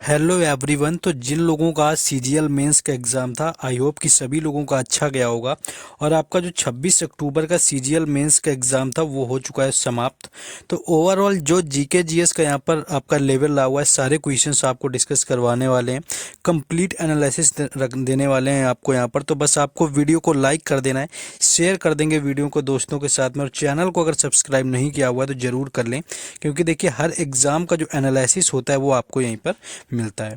Hello everyone. तो जिन लोगों का आज सीजीएल मेंस का एग्ज़ाम था, आई होप कि सभी लोगों का अच्छा गया होगा। और आपका जो 26 अक्टूबर का सीजीएल मेंस का एग्ज़ाम था वो हो चुका है समाप्त। तो ओवरऑल जो जीके जीएस का यहाँ पर आपका लेवल रहा हुआ है, सारे क्वेश्चंस आपको डिस्कस करवाने वाले हैं, कंप्लीट एनालिसिस देने वाले हैं आपको यहाँ पर। तो बस आपको वीडियो को लाइक कर देना है, शेयर कर देंगे वीडियो को दोस्तों के साथ में, और चैनल को अगर सब्सक्राइब नहीं किया हुआ है तो ज़रूर कर लें, क्योंकि देखिए हर एग्ज़ाम का जो एनालिसिस होता है वो आपको यहीं पर मिलता है।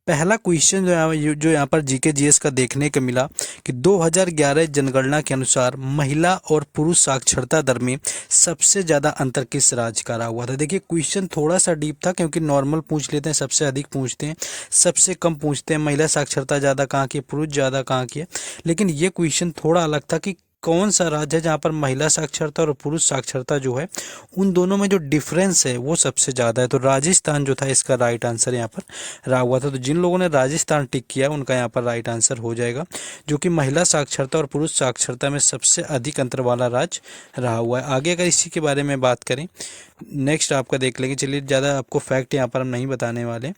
पहला क्वेश्चन जो यहाँ पर जीके जीएस का देखने को मिला कि 2011 जनगणना के अनुसार महिला और पुरुष साक्षरता दर में सबसे ज़्यादा अंतर किस राज्य का रहा हुआ था। देखिए क्वेश्चन थोड़ा सा डीप था, क्योंकि नॉर्मल पूछ लेते हैं, सबसे अधिक पूछते हैं, सबसे कम पूछते हैं, महिला साक्षरता ज़्यादा कहाँ की है, पुरुष ज़्यादा कहाँ की है। लेकिन ये क्वेश्चन थोड़ा अलग था कि कौन सा राज्य है जहाँ पर महिला साक्षरता और पुरुष साक्षरता जो है उन दोनों में जो डिफरेंस है वो सबसे ज़्यादा है। तो राजस्थान जो था इसका राइट आंसर यहाँ पर रहा हुआ था। तो जिन लोगों ने राजस्थान टिक किया उनका यहाँ पर राइट आंसर हो जाएगा, जो कि महिला साक्षरता और पुरुष साक्षरता में सबसे अधिक अंतर वाला राज्य रहा हुआ है। आगे अगर इसी के बारे में बात करें, नेक्स्ट आपका देख लेंगे। चलिए, ज़्यादा आपको फैक्ट यहाँ पर हम नहीं बताने वाले,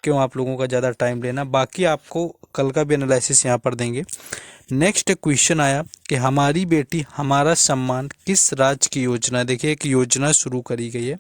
क्यों आप लोगों का ज़्यादा टाइम लेना, बाकी आपको कल का भी एनालिसिस यहाँ पर देंगे। नेक्स्ट क्वेश्चन आया कि हमारी बेटी हमारा सम्मान किस राज्य की योजना है। देखिए एक योजना शुरू करी गई है।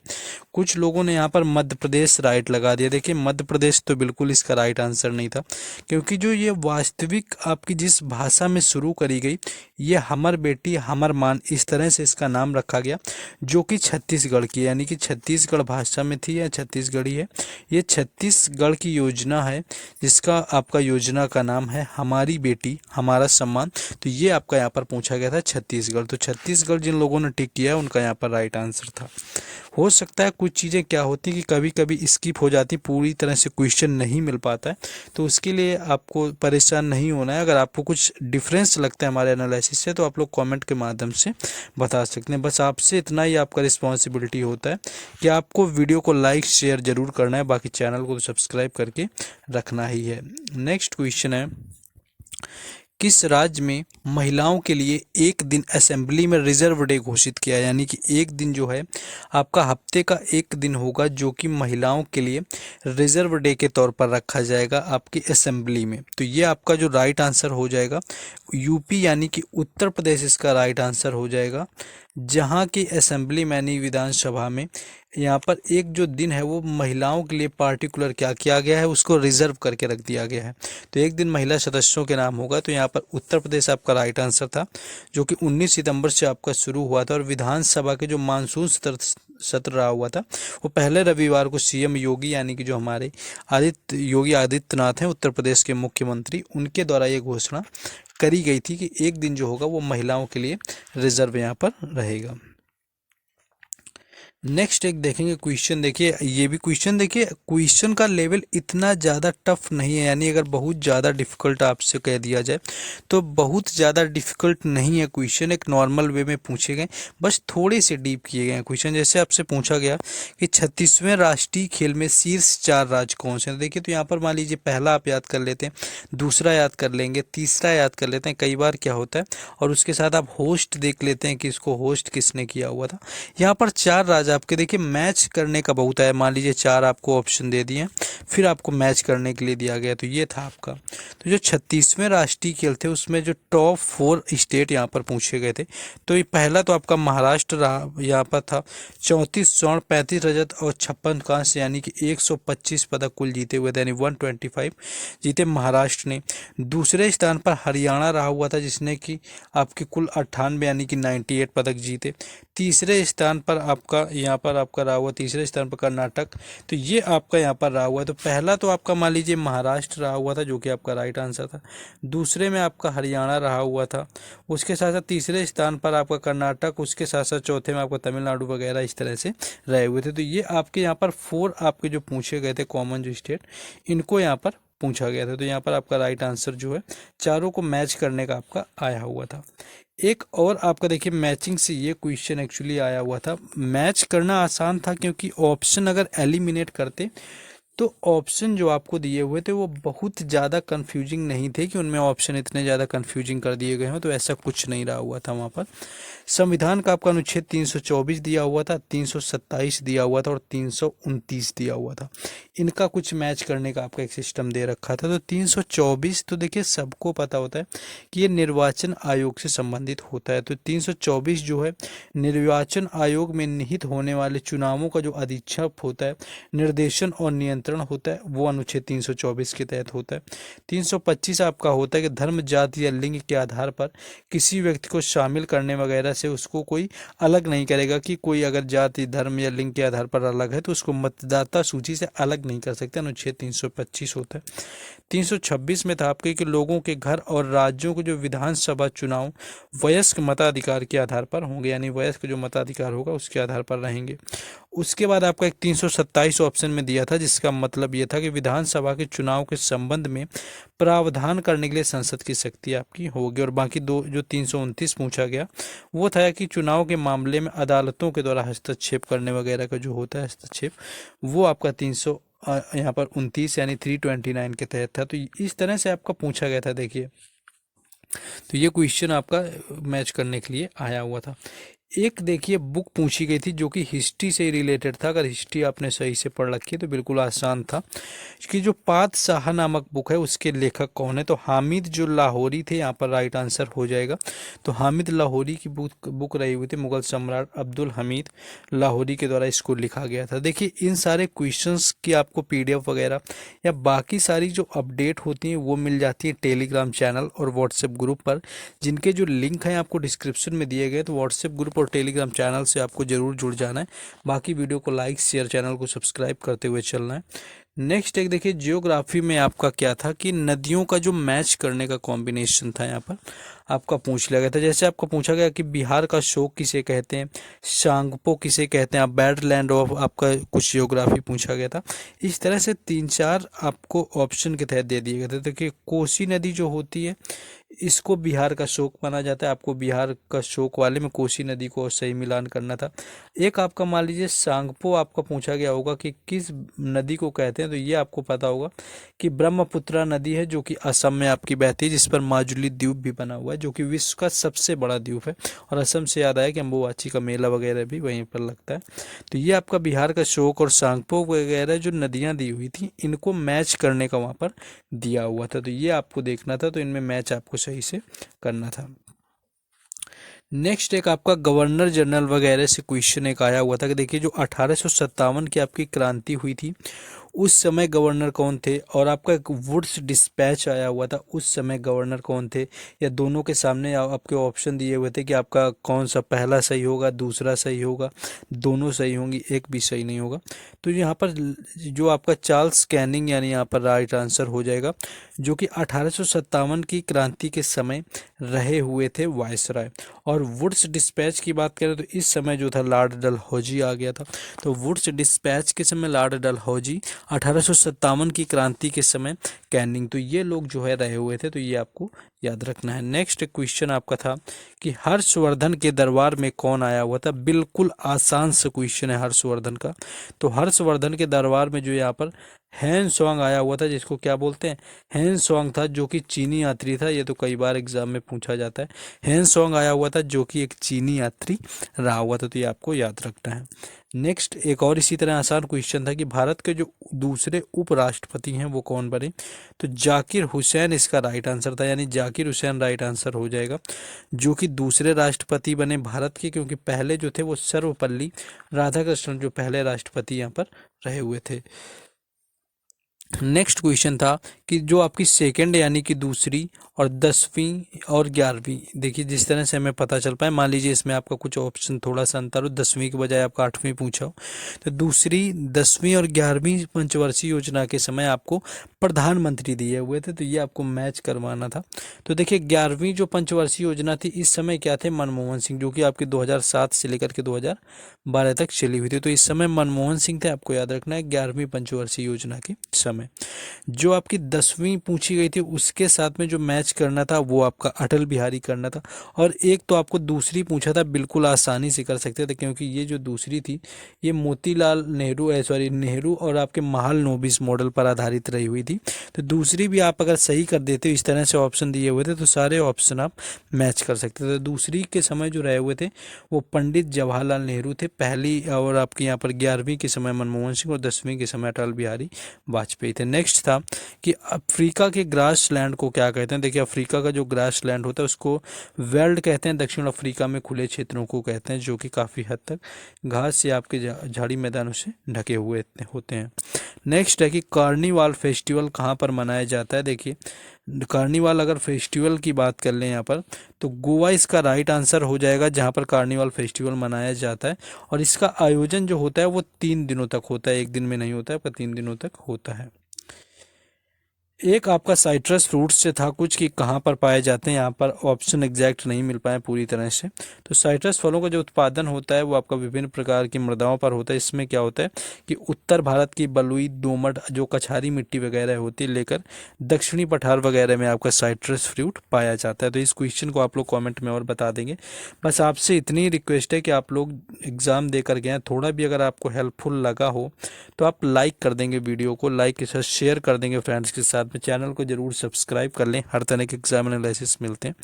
कुछ लोगों ने यहाँ पर मध्य प्रदेश राइट लगा दिया। देखिए मध्य प्रदेश तो बिल्कुल इसका राइट आंसर नहीं था, क्योंकि जो ये वास्तविक आपकी जिस भाषा में शुरू करी गई, ये हमर बेटी हमर मान, इस तरह से इसका नाम रखा गया, जो कि छत्तीसगढ़ की, यानी कि छत्तीसगढ़ भाषा में थी या छत्तीसगढ़ी है। ये छत्तीसगढ़ की योजना है, जिसका आपका योजना का नाम है हमारी बेटी हमारा सम्मान। तो ये आपका यहाँ पर पूछा गया था छत्तीसगढ़। तो छत्तीसगढ़ जिन लोगों ने टिक किया उनका यहाँ पर राइट आंसर था। हो सकता है कुछ चीज़ें क्या होती कि कभी कभी स्किप हो जाती, पूरी तरह से क्वेश्चन नहीं मिल पाता है, तो उसके लिए आपको परेशान नहीं होना है। अगर आपको कुछ डिफरेंस लगता है हमारे एनालिसिस से तो आप लोग कमेंट के माध्यम से बता सकते हैं। बस आपसे इतना ही आपका रिस्पॉन्सिबिलिटी होता है कि आपको वीडियो को लाइक शेयर जरूर करना है, बाकी चैनल को तो सब्सक्राइब करके रखना ही है। नेक्स्ट क्वेश्चन है, किस राज्य में महिलाओं के लिए एक दिन असेंबली में रिजर्व डे घोषित किया है। यानी कि एक दिन जो है आपका हफ्ते का एक दिन होगा जो कि महिलाओं के लिए रिजर्व डे के तौर पर रखा जाएगा आपकी असेंबली में। तो ये आपका जो राइट आंसर हो जाएगा यूपी, यानी कि उत्तर प्रदेश इसका राइट आंसर हो जाएगा, जहाँ की असेंबली में यानी विधानसभा में यहाँ पर एक जो दिन है वो महिलाओं के लिए पार्टिकुलर क्या किया गया है, उसको रिजर्व करके रख दिया गया है। तो एक दिन महिला सदस्यों के नाम होगा। तो यहाँ पर उत्तर प्रदेश आपका राइट आंसर था, जो कि 19 सितंबर से आपका शुरू हुआ था। और विधानसभा के जो मानसून सत्र रहा हुआ था वो पहले रविवार को सीएम योगी, यानी कि जो हमारे योगी आदित्यनाथ हैं उत्तर प्रदेश के मुख्यमंत्री, उनके द्वारा ये घोषणा करी गई थी कि एक दिन जो होगा वो महिलाओं के लिए रिजर्व यहाँ पर रहेगा। नेक्स्ट एक देखेंगे क्वेश्चन। देखिए ये भी क्वेश्चन, देखिए क्वेश्चन का लेवल इतना ज़्यादा टफ नहीं है, यानी अगर बहुत ज़्यादा डिफिकल्ट आपसे कह दिया जाए तो बहुत ज़्यादा डिफिकल्ट नहीं है क्वेश्चन, एक नॉर्मल वे में पूछे गए, बस थोड़े से डीप किए गए हैं क्वेश्चन। जैसे आपसे पूछा गया कि 36वें राष्ट्रीय खेल में शीर्ष 4 राज्य कौन से हैं। देखिए तो यहाँ पर मान लीजिए पहला आप याद कर लेते हैं, दूसरा याद कर लेंगे, तीसरा याद कर लेते हैं, कई बार क्या होता है, और उसके साथ आप होस्ट देख लेते हैं कि इसको होस्ट किसने किया हुआ था। यहाँ पर 4 राज्य आपके देखिए मैच करने का बहुत है। मान लीजिए 4 आपको ऑप्शन दे दिए, फिर आपको मैच करने के लिए दिया गया, तो ये था आपका। तो जो 36वें राष्ट्रीय खेल थे उसमें जो टॉप 4 स्टेट यहाँ पर पूछे गए थे, तो ये पहला तो आपका महाराष्ट्र रहा, यहाँ पर था 34 स्वर्ण, 35 रजत और 56 कांस्य, यानी कि 125 पदक कुल जीते हुए थे, यानी 125 जीते महाराष्ट्र ने। दूसरे स्थान पर हरियाणा रहा हुआ था, जिसने कि आपके कुल 98 यानी कि 98 पदक जीते। तीसरे स्थान पर आपका यहाँ पर आपका रहा हुआ, तीसरे स्थान पर कर्नाटक, तो ये आपका यहाँ पर रहा हुआ है। तो पहला तो आपका मान लीजिए महाराष्ट्र रहा हुआ था, जो कि आपका राइट आंसर था। दूसरे में आपका हरियाणा रहा हुआ था, उसके साथ साथ तीसरे स्थान पर आपका कर्नाटक, उसके साथ साथ चौथे में आपका तमिलनाडु वगैरह इस तरह से रहे हुए थे। तो ये आपके यहाँ पर 4 आपके जो पूछे गए थे कॉमन जो स्टेट, इनको यहाँ पर पूछा गया था। तो यहाँ पर आपका राइट आंसर जो है चारों को मैच करने का आपका आया हुआ था। एक और आपका देखिए मैचिंग से ये क्वेश्चन एक्चुअली आया हुआ था। मैच करना आसान था, क्योंकि ऑप्शन अगर एलिमिनेट करते तो ऑप्शन जो आपको दिए हुए थे वो बहुत ज़्यादा कंफ्यूजिंग नहीं थे कि उनमें ऑप्शन इतने ज़्यादा कंफ्यूजिंग कर दिए गए हों, तो ऐसा कुछ नहीं रहा हुआ था वहाँ पर। संविधान का आपका अनुच्छेद 324 दिया हुआ था, 327 दिया हुआ था और 329 दिया हुआ था। इनका कुछ मैच करने का आपका एक सिस्टम दे रखा था। तो 324 तो देखिए सबको पता होता है कि ये निर्वाचन आयोग से संबंधित होता है। तो 324 जो है निर्वाचन आयोग में निहित होने वाले चुनावों का जो अधीक्षक होता है, निर्देशन और नियंत्रण होता है, वो अनुच्छेद 324 के तहत होता है। 325 आपका होता है कि धर्म, जाति या लिंग के आधार पर किसी व्यक्ति को शामिल करने वगैरह से उसको कोई अलग नहीं करेगा, कि कोई अगर जाति, धर्म या लिंग के आधार पर अलग है तो उसको मतदाता सूची से अलग नहीं कर सकते, अनुच्छेद 325 होता है। 326 में था आपके कि लोगों के घर और राज्यों के जो विधानसभा चुनाव वयस्क मताधिकार के आधार पर होंगे, यानी वयस्क जो मताधिकार होगा उसके आधार पर रहेंगे। उसके बाद आपका एक 327 ऑप्शन में दिया था, जिसका मतलब ये था कि विधानसभा के चुनाव के संबंध में प्रावधान करने के लिए संसद की शक्ति आपकी होगी। और बाकी दो जो 329 पूछा गया वो था कि चुनाव के मामले में अदालतों के द्वारा हस्तक्षेप करने वगैरह का जो होता है हस्तक्षेप, वो आपका 300 यहाँ पर 29 यानी 329 के तहत था। तो इस तरह से आपका पूछा गया था। देखिए तो ये क्वेश्चन आपका मैच करने के लिए आया हुआ था। एक देखिए बुक पूछी गई थी जो कि हिस्ट्री से रिलेटेड था। अगर हिस्ट्री आपने सही से पढ़ रखी है तो बिल्कुल आसान था। कि जो पातशाह नामक बुक है उसके लेखक कौन है, तो हामिद जो लाहौरी थे, यहाँ पर राइट आंसर हो जाएगा। तो हामिद लाहौरी की बुक रही हुई थी, मुगल सम्राट अब्दुल हमीद लाहौरी के द्वारा इसको लिखा गया था। देखिए इन सारे क्वेश्चंस की आपको PDF वगैरह या बाकी सारी जो अपडेट होती हैं वो मिल जाती है टेलीग्राम चैनल और व्हाट्सएप ग्रुप पर, जिनके जो लिंक हैं आपको डिस्क्रिप्शन में दिए गए। तो व्हाट्सएप ग्रुप और टेलीग्राम चैनल से आपको जरूर जुड़ जाना है। बाकी वीडियो को लाइक, शेयर, चैनल को सब्सक्राइब करते हुए चलना है। नेक्स्ट एक देखिए जियोग्राफी में आपका क्या था कि नदियों का जो मैच करने का कॉम्बिनेशन था यहाँ पर आपका पूछ लिया गया था। जैसे आपको पूछा गया कि बिहार का शोक किसे कहते हैं, सांगपो किसे कहते हैं, बैडलैंड ऑफ आपका कुछ जियोग्राफी पूछा गया था। इस तरह से 3-4 आपको ऑप्शन के तहत दे दिए गए थे। देखिए कोसी नदी जो होती है इसको बिहार का शोक माना जाता है। आपको बिहार का शोक वाले में कोसी नदी को सही मिलान करना था। एक आपका मान लीजिए सांगपो आपका पूछा गया होगा कि किस नदी को कहते हैं, तो ये आपको पता होगा कि ब्रह्मपुत्रा नदी है जो कि असम में आपकी बहती है, जिस पर माजुली द्वीप भी बना हुआ है जो कि विश्व का सबसे बड़ा द्वीप है। और असम से याद आया कि अम्बुबाची का मेला वगैरह भी वहीं पर लगता है। तो ये आपका बिहार का शोक और सांगपो वगैरह जो नदियाँ दी हुई थी इनको मैच करने का वहाँ पर दिया हुआ था। तो ये आपको देखना था, तो इनमें मैच आपको सही से करना था। नेक्स्ट एक आपका गवर्नर जनरल वगैरह से क्वेश्चन एक आया हुआ था कि देखिए जो 1857 की आपकी क्रांति हुई थी उस समय गवर्नर कौन थे, और आपका एक वुड्स डिस्पैच आया हुआ था उस समय गवर्नर कौन थे, या दोनों के सामने आपके ऑप्शन दिए हुए थे कि आपका कौन सा पहला सही होगा, दूसरा सही होगा, दोनों सही होंगी, एक भी सही नहीं होगा। तो यहाँ पर जो आपका चार्ल्स कैनिंग यानी यहाँ पर राइट आंसर हो जाएगा, जो कि 1857 की क्रांति के समय रहे हुए थे वायसराय। और वुड्स डिस्पैच की बात करें तो इस समय जो था लॉर्ड डलहौजी आ गया था। तो वुड्स डिस्पैच के समय लॉर्ड डलहौजी, 1857 की क्रांति के समय कैनिंग। तो ये लोग जो है रहे हुए थे, तो ये आपको याद रखना है। नेक्स्ट क्वेश्चन आपका था कि हर्षवर्धन के दरबार में कौन आया हुआ था। बिल्कुल आसान सा क्वेश्चन है हर्षवर्धन का। तो हर्षवर्धन के दरबार में जो यहाँ पर हैन सॉन्ग आया हुआ था, जिसको क्या बोलते हैं, हैन सॉन्ग था, जो कि चीनी यात्री था। ये तो कई बार एग्जाम में पूछा जाता है। हैन सॉन्ग आया हुआ था जो कि एक चीनी यात्री रहा हुआ था। तो ये आपको याद रखना है। नेक्स्ट एक और इसी तरह आसान क्वेश्चन था कि भारत के जो दूसरे उपराष्ट्रपति हैं वो कौन बने, तो जाकिर हुसैन इसका राइट आंसर था, यानी जाकिर हुसैन राइट आंसर हो जाएगा, जो कि दूसरे राष्ट्रपति बने भारत के, क्योंकि पहले जो थे वो सर्वपल्ली राधाकृष्णन जो पहले राष्ट्रपति यहाँ पर रहे हुए थे। नेक्स्ट क्वेश्चन था कि जो आपकी सेकंड यानी कि दूसरी और 10वीं और 11वीं, देखिए जिस तरह से हमें पता चल पाए, मान लीजिए इसमें आपका कुछ ऑप्शन थोड़ा सा अंतर हो, 10वीं के बजाय आपका 8वीं पूछा हो, तो दूसरी, 10वीं और 11वीं पंचवर्षीय योजना के समय आपको प्रधानमंत्री दिए हुए थे, तो ये आपको मैच करवाना था। तो देखिए 11वीं जो पंचवर्षीय योजना थी इस समय क्या थे, मनमोहन सिंह, जो कि आपकी 2007 से लेकर के 2012 तक चली हुई थी। तो इस समय मनमोहन सिंह थे, आपको याद रखना है 11वीं पंचवर्षीय योजना के समय। जो आपकी 10वीं पूछी गई थी उसके साथ में जो मैच करना था वो आपका अटल बिहारी करना था। और एक तो आपको दूसरी पूछा था, बिल्कुल आसानी से कर सकते थे क्योंकि ये जो दूसरी थी ये मोतीलाल नेहरू नेहरू और आपके महालनोबिस मॉडल पर आधारित रही हुई थी। तो दूसरी भी आप अगर सही कर देते हो, इस तरह से ऑप्शन दिए हुए थे तो सारे ऑप्शन आप मैच कर सकते थे। दूसरी के समय जो रहे हुए थे वो पंडित जवाहरलाल नेहरू थे पहली, और आपके यहाँ पर 11वीं के समय मनमोहन सिंह और 10वीं के समय अटल बिहारी वाजपेयी थे। नेक्स्ट था कि अफ्रीका के ग्रास लैंड को क्या कहते हैं। देखिए अफ्रीका का जो ग्रास लैंड होता है उसको वेल्ड कहते हैं, दक्षिण अफ्रीका में खुले क्षेत्रों को कहते हैं जो कि काफ़ी हद तक घास से आपके झाड़ी मैदानों से ढके हुए होते हैं। नेक्स्ट है कि कार्निवाल फेस्टिवल कहाँ पर मनाया जाता है। देखिए कार्निवाल अगर फेस्टिवल की बात कर लें यहाँ पर तो गोवा इसका राइट आंसर हो जाएगा जहाँ पर कार्निवाल फेस्टिवल मनाया जाता है। और इसका आयोजन जो होता है वो 3 दिनों तक होता है, एक दिन में नहीं होता है पर 3 दिनों तक होता है। एक आपका साइट्रस फ्रूट्स से था कुछ कि कहाँ पर पाए जाते हैं, यहाँ पर ऑप्शन एग्जैक्ट नहीं मिल पाए पूरी तरह से। तो साइट्रस फलों का जो उत्पादन होता है वो आपका विभिन्न प्रकार की मृदाओं पर होता है। इसमें क्या होता है कि उत्तर भारत की बलुई दोमट जो कछारी मिट्टी वगैरह होती है लेकर दक्षिणी पठार वगैरह में आपका साइट्रस फ्रूट पाया जाता है। तो इस क्वेश्चन को आप लोग कॉमेंट में और बता देंगे। बस आपसे इतनी रिक्वेस्ट है कि आप लोग एग्ज़ाम देकर गए, थोड़ा भी अगर आपको हेल्पफुल लगा हो तो आप लाइक कर देंगे, वीडियो को लाइक के साथ शेयर कर देंगे फ्रेंड्स के साथ में, चैनल को जरूर सब्सक्राइब कर लें, हर तरह के एग्जाम एनालिसिस मिलते हैं।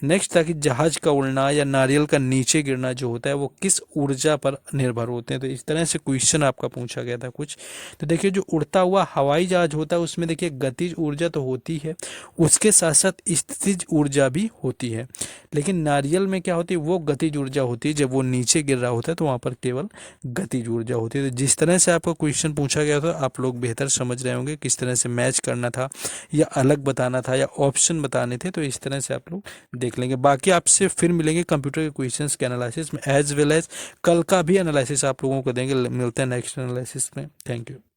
नेक्स्ट था कि जहाज का उड़ना या नारियल का नीचे गिरना जो होता है वो किस ऊर्जा पर निर्भर होते हैं। तो इस तरह से क्वेश्चन आपका पूछा गया था कुछ। तो देखिए जो उड़ता हुआ हवाई जहाज होता है उसमें देखिए गतिज ऊर्जा तो होती है, उसके साथ साथ स्थितिज ऊर्जा भी होती है। लेकिन नारियल में क्या होती है, वो गतिज ऊर्जा होती है, जब वो नीचे गिर रहा होता है तो वहाँ पर केवल गतिज ऊर्जा होती है। तो जिस तरह से आपका क्वेश्चन पूछा गया था आप लोग बेहतर समझ रहे होंगे किस तरह से मैच करना था या अलग बताना था या ऑप्शन बताने थे। तो इस तरह से आप लोग देख लेंगे। बाकी आपसे फिर मिलेंगे कंप्यूटर के क्वेश्चंस के एनालिसिस में, एज वेल एज कल का भी एनालिसिस आप लोगों को देंगे। मिलते हैं नेक्स्ट एनालिसिस में। Thank you.